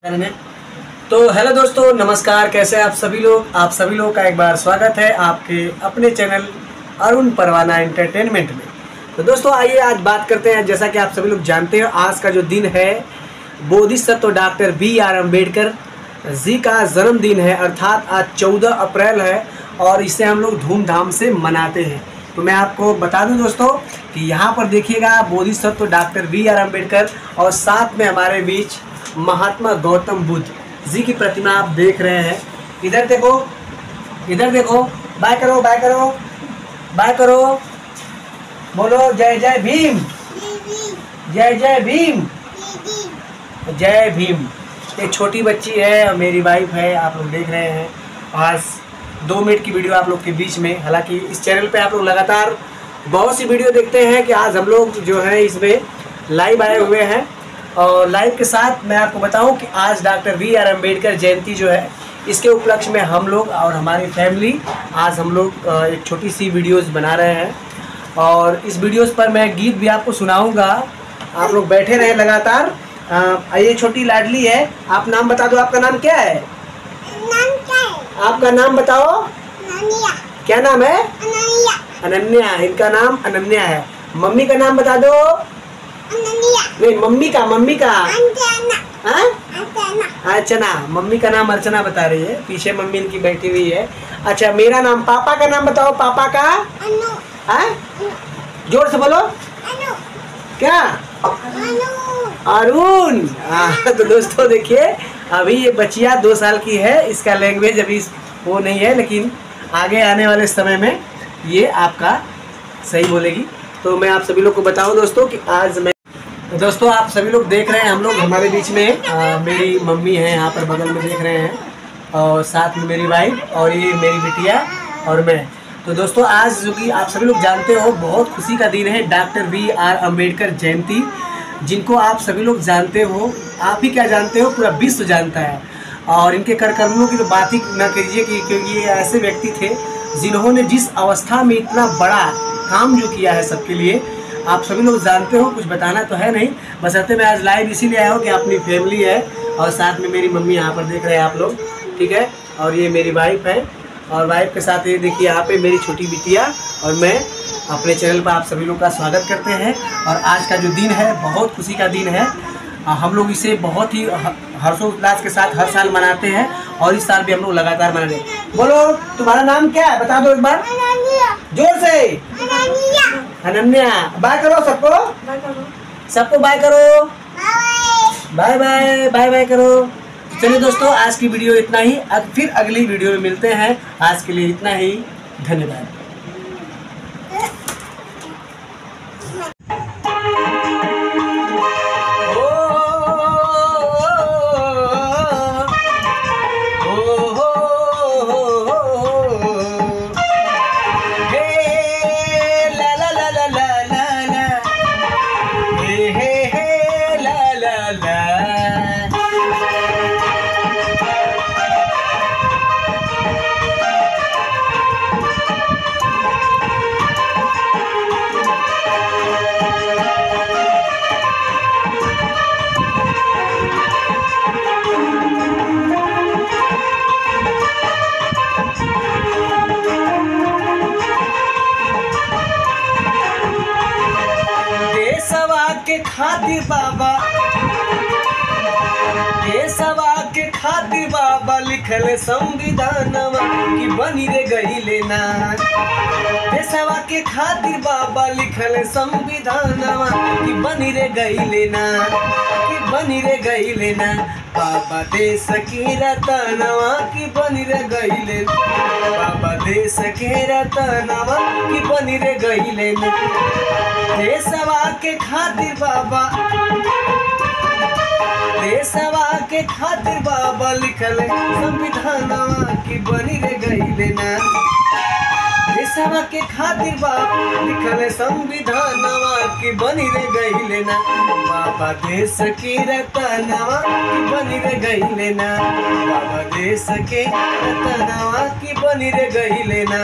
में। तो हेलो दोस्तों, नमस्कार। कैसे आप सभी लोग का एक बार स्वागत है आपके अपने चैनल अरुण परवाना एंटरटेनमेंट में। तो दोस्तों आइए आज बात करते हैं। जैसा कि आप सभी लोग जानते हो, आज का जो दिन है बोधिसत्व डॉक्टर बी.आर. अम्बेडकर जी का जन्मदिन है, अर्थात आज 14 अप्रैल है और इसे हम लोग धूमधाम से मनाते हैं। तो मैं आपको बता दूं दोस्तों कि यहाँ पर देखिएगा बोधिसत्व डॉक्टर बी.आर. अम्बेडकर और साथ में हमारे बीच महात्मा गौतम बुद्ध जी की प्रतिमा आप देख रहे हैं। इधर देखो, इधर देखो, बाय करो, बाय करो, बाय करो, बोलो जय जय भीम, जय जय भीम, जय भीम। एक छोटी बच्ची है और मेरी वाइफ है, आप लोग देख रहे हैं। आज 2 मिनट की वीडियो आप लोग के बीच में। हालांकि इस चैनल पे आप लोग लगातार बहुत सी वीडियो देखते हैं कि आज हम लोग जो है इसमें लाइव आए हुए हैं। और लाइव के साथ मैं आपको बताऊं कि आज डॉक्टर बी.आर. अम्बेडकर जयंती जो है, इसके उपलक्ष्य में हम लोग और हमारी फैमिली आज हम लोग एक छोटी सी वीडियोस बना रहे हैं। और इस वीडियोस पर मैं गीत भी आपको सुनाऊंगा, आप लोग बैठे रहे लगातार। ये छोटी लाडली है, आप नाम बता दो, आपका नाम क्या है? नाम क्या है? आपका नाम बताओ। अनन्या। क्या नाम है? अनन्या। अनन्या। इनका नाम अनन्या है। मम्मी का नाम बता दो। अनन्या। नहीं, मम्मी का अर्चना। हाँ? अर्चना। अर्चना। मम्मी का नाम अर्चना बता रही है, पीछे मम्मी इनकी बैठी हुई है। अच्छा, मेरा नाम, पापा का नाम बताओ। पापा का? अनु। हाँ? जोर से बोलो। अनु। क्या? अनु। अरुण। तो दोस्तों देखिए, अभी ये बच्चिया 2 साल की है, इसका लैंग्वेज अभी वो नहीं है, लेकिन आगे आने वाले समय में ये आपका सही बोलेगी। तो मैं आप सभी लोग को बताऊं दोस्तों कि आज मैं, दोस्तों आप सभी लोग देख रहे हैं, हम लोग हमारे बीच में मेरी मम्मी है यहाँ पर बगल में देख रहे हैं, और साथ में मेरी वाइफ और ये मेरी बिटिया और मैं। तो दोस्तों आज जो कि आप सभी लोग जानते हो, बहुत खुशी का दिन है, डॉक्टर बी.आर. अम्बेडकर जयंती, जिनको आप सभी लोग जानते हो। आप ही क्या जानते हो, पूरा विश्व जानता है। और इनके कर्मों की तो बात ही न कीजिए कि क्योंकि ये ऐसे व्यक्ति थे जिन्होंने जिस अवस्था में इतना बड़ा काम जो किया है सबके लिए, आप सभी लोग जानते हो। कुछ बताना तो है नहीं, बस मैं आज लाइव इसीलिए आया हूँ कि अपनी फैमिली है और साथ में मेरी मम्मी यहाँ पर देख रहे हैं आप लोग, ठीक है। और ये मेरी वाइफ है, और वाइफ के साथ ये देखिए यहाँ पे मेरी छोटी बिटिया और मैं अपने चैनल पर आप सभी लोग का स्वागत करते हैं। और आज का जो दिन है बहुत खुशी का दिन है। हम लोग इसे बहुत ही हर्षोल्लास के साथ हर साल मनाते हैं और इस साल भी हम लोग लगातार मना रहे हैं। बोलो, तुम्हारा नाम क्या है, बता दो एक बार जोर से। अनन्या। अनन्या। बाय करो सबको, सबको बाय करो, बाय बाय, बाय बाय करो। चलिए दोस्तों, आज की वीडियो इतना ही, फिर अगली वीडियो में मिलते हैं। आज के लिए इतना ही, धन्यवाद। के खातिर बाबा, देशवा के खातिर बाबा लिखल संविधानवा की बनी रे गईले ना। देशवा के खातिर बाबा लिखल संविधानवा की बनी रे गईले ना, की बनी रे गईले ना। बाबा देश के रतनवा की बनी रे गईले, बाबा देश के रतनवा की बनी रे गईले ना। देशवा के खातिर बाबा, देशवा के खातिर बाबा लिखल संविधानवा की बनी रे गईले ना। देशवा के खातिर बाबा लिखल संविधानवा की बनी रे गईले ना। बाबा देश के रतनवा की बनी रे गईले ना, बाबा देश के रतनवा की बनी रे गईले ना।